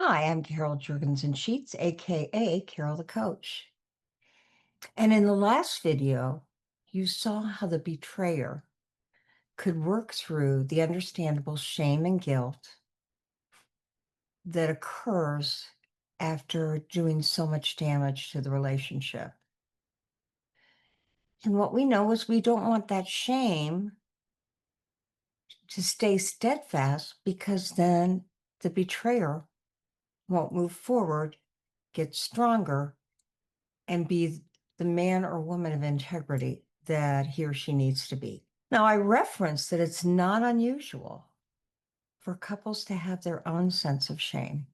Hi, I'm Carol Jurgensen Sheets, aka Carol the Coach. And in the last video, you saw how the betrayer could work through the understandable shame and guilt that occurs after doing so much damage to the relationship. And what we know is we don't want that shame to stay steadfast because then the betrayer won't move forward, get stronger, and be the man or woman of integrity that he or she needs to be. Now, I referenced that it's not unusual for couples to have their own sense of shame,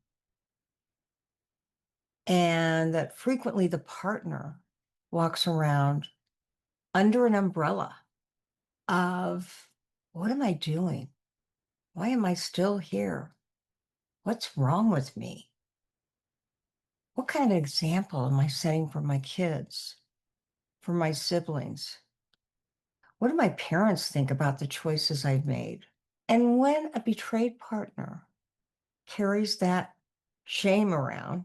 and that frequently the partner walks around under an umbrella of, what am I doing? Why am I still here? What's wrong with me? What kind of example am I setting for my kids, for my siblings? What do my parents think about the choices I've made? And when a betrayed partner carries that shame around,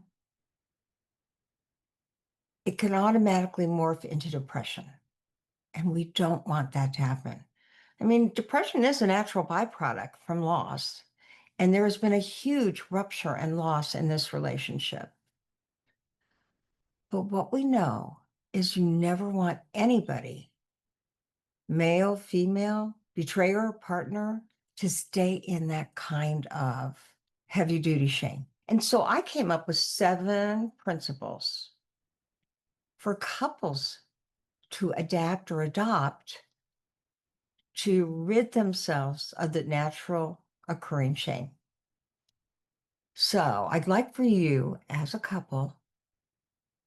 it can automatically morph into depression. And we don't want that to happen. I mean, depression is a natural byproduct from loss. And there has been a huge rupture and loss in this relationship. But what we know is you never want anybody, male, female, betrayer, partner, to stay in that kind of heavy duty shame. And so I came up with 7 principles for couples to adapt or adopt to rid themselves of the natural occurring shame. So I'd like for you as a couple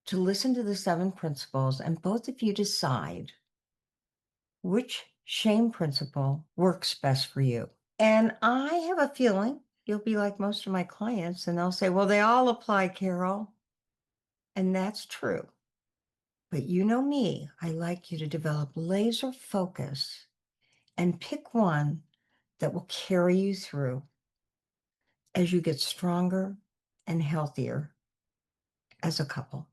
to listen to the 7 principles and both of you decide which shame principle works best for you. And I have a feeling you'll be like most of my clients and they'll say, well, they all apply, Carol. And that's true. But you know me, I like you to develop laser focus and pick one that will carry you through as you get stronger and healthier as a couple.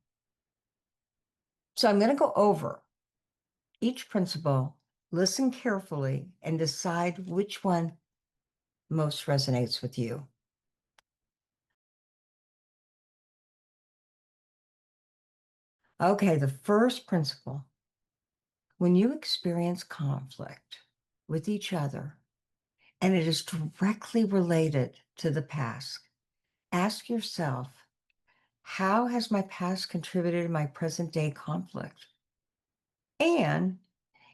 So I'm going to go over each principle, listen carefully, and decide which one most resonates with you. Okay, the first principle: when you experience conflict with each other and it is directly related to the past, ask yourself, how has my past contributed to my present day conflict? And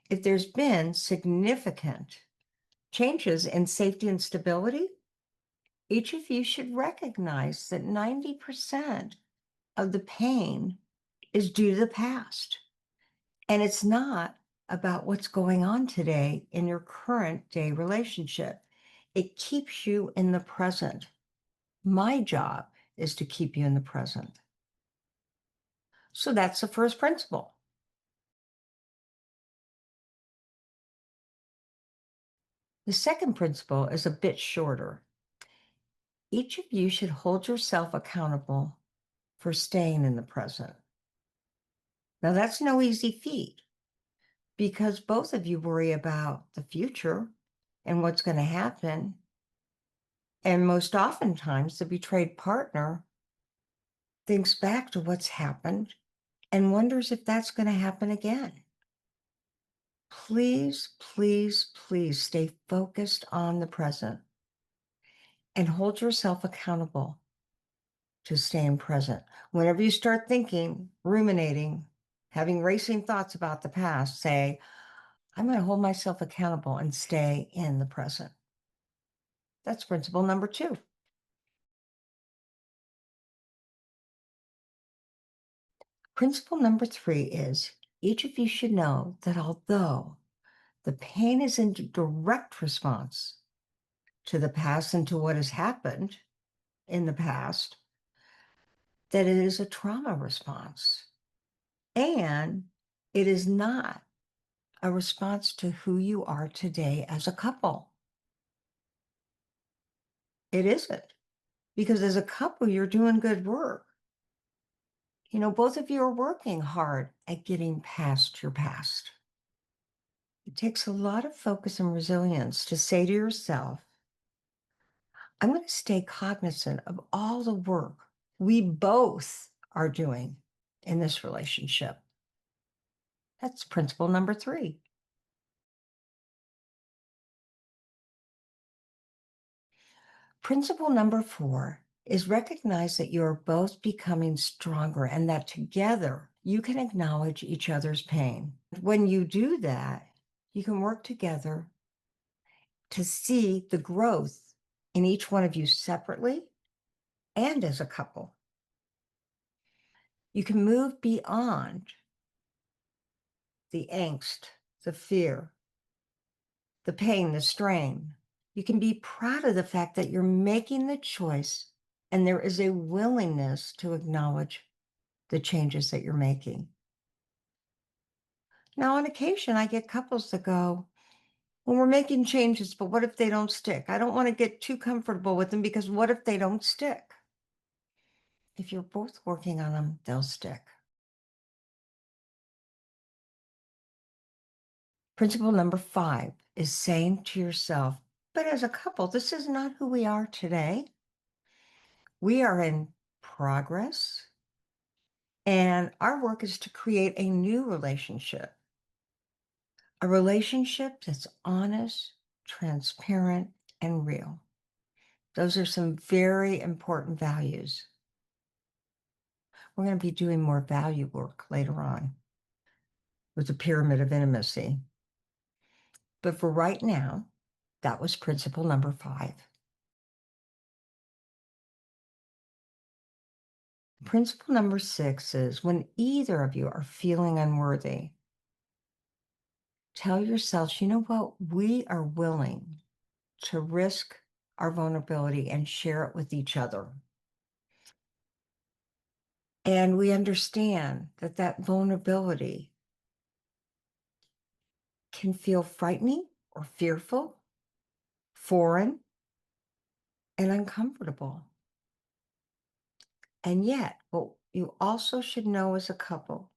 if there's been significant changes in safety and stability, each of you should recognize that 90% of the pain is due to the past. And it's not about what's going on today in your current day relationship. It keeps you in the present. My job is to keep you in the present. So that's the first principle. The second principle is a bit shorter. Each of you should hold yourself accountable for staying in the present. Now, that's no easy feat because both of you worry about the future and what's going to happen. And most oftentimes, the betrayed partner thinks back to what's happened and wonders if that's going to happen again. Please, please, please stay focused on the present and hold yourself accountable to staying present. Whenever you start thinking, ruminating, having racing thoughts about the past, say, I'm going to hold myself accountable and stay in the present. That's principle number 2. Principle number 3 is each of you should know that although the pain is in direct response to the past and to what has happened in the past, that it is a trauma response. And it is not a response to who you are today as a couple. It isn't. because as a couple, you're doing good work. Both of you are working hard at getting past your past. It takes a lot of focus and resilience to say to yourself, I'm going to stay cognizant of all the work we both are doing in this relationship. That's principle number 3. Principle number 4 is recognize that you are both becoming stronger and that together you can acknowledge each other's pain. When you do that, you can work together to see the growth in each one of you separately and as a couple. You can move beyond the angst, the fear, the pain, the strain. You can be proud of the fact that you're making the choice and there is a willingness to acknowledge the changes that you're making. Now, on occasion, I get couples that go, well, we're making changes, but what if they don't stick? I don't want to get too comfortable with them because what if they don't stick? If you're both working on them, they'll stick. Principle number 5 is saying to yourself, but as a couple, this is not who we are today. We are in progress, and our work is to create a new relationship, a relationship that's honest, transparent, and real. Those are some very important values. We're going to be doing more value work later on with the pyramid of intimacy. But for right now, that was principle number 5. Principle number 6 is when either of you are feeling unworthy, tell yourselves, you know what? We are willing to risk our vulnerability and share it with each other. And we understand that that vulnerability can feel frightening or fearful, foreign, and uncomfortable. And yet, what you also should know as a couple,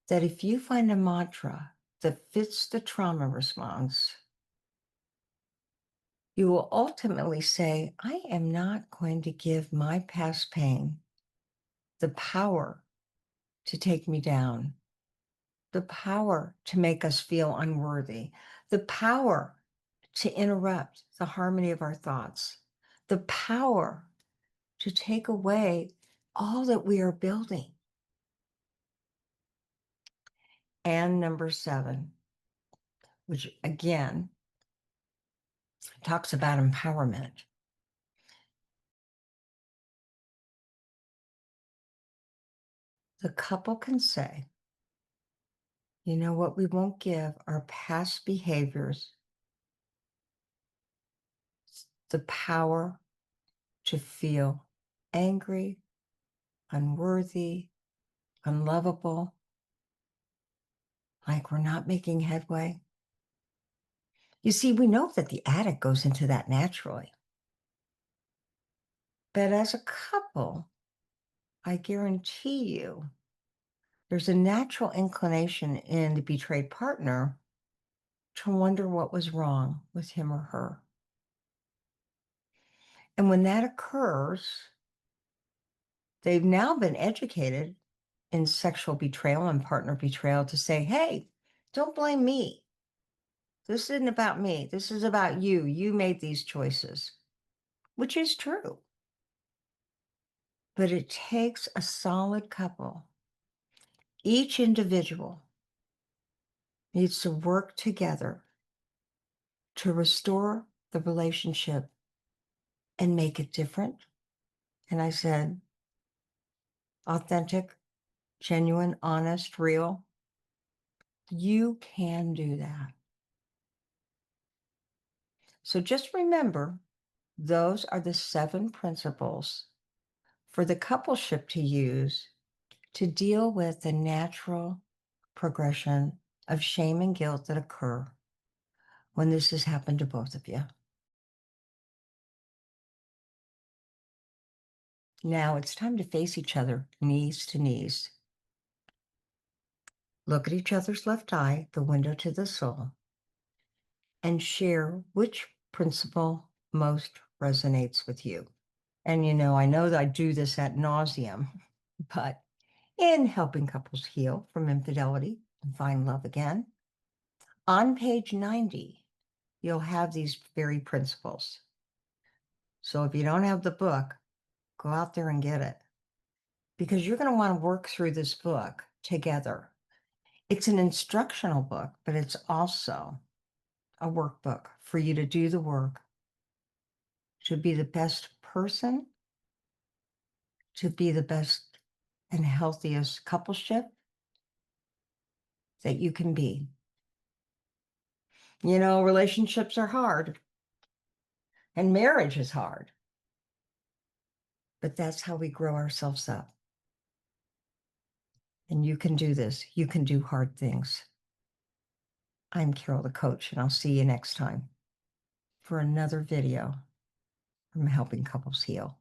that if you find a mantra that fits the trauma response, you will ultimately say, I am not going to give my past pain the power to take me down, the power to make us feel unworthy, the power to interrupt the harmony of our thoughts, the power to take away all that we are building. And number 7, which again talks about empowerment. The couple can say, you know what, we won't give our past behaviors the power to feel angry, unworthy, unlovable, like we're not making headway. You see, we know that the addict goes into that naturally. But as a couple, I guarantee you, there's a natural inclination in the betrayed partner to wonder what was wrong with him or her. And when that occurs, they've now been educated in sexual betrayal and partner betrayal to say, hey, don't blame me. This isn't about me. This is about you. You made these choices, which is true. But it takes a solid couple. Each individual needs to work together to restore the relationship and make it different. And I said, authentic, genuine, honest, real. You can do that. So just remember, those are the 7 principles for the coupleship to use to deal with the natural progression of shame and guilt that occur when this has happened to both of you. Now it's time to face each other, knees to knees. Look at each other's left eye, the window to the soul, and share which principle most resonates with you. And I know that I do this ad nauseum, but in helping couples heal from infidelity and find love again, on page 90, you'll have these very principles. So if you don't have the book, go out there and get it, because you're going to want to work through this book together. It's an instructional book, but it's also a workbook for you to do the work, to be the best person, to be the best and healthiest coupleship that you can be. Relationships are hard and marriage is hard, but that's how we grow ourselves up. And you can do this. You can do hard things. I'm Carol, the coach, and I'll see you next time for another video from Helping Couples Heal.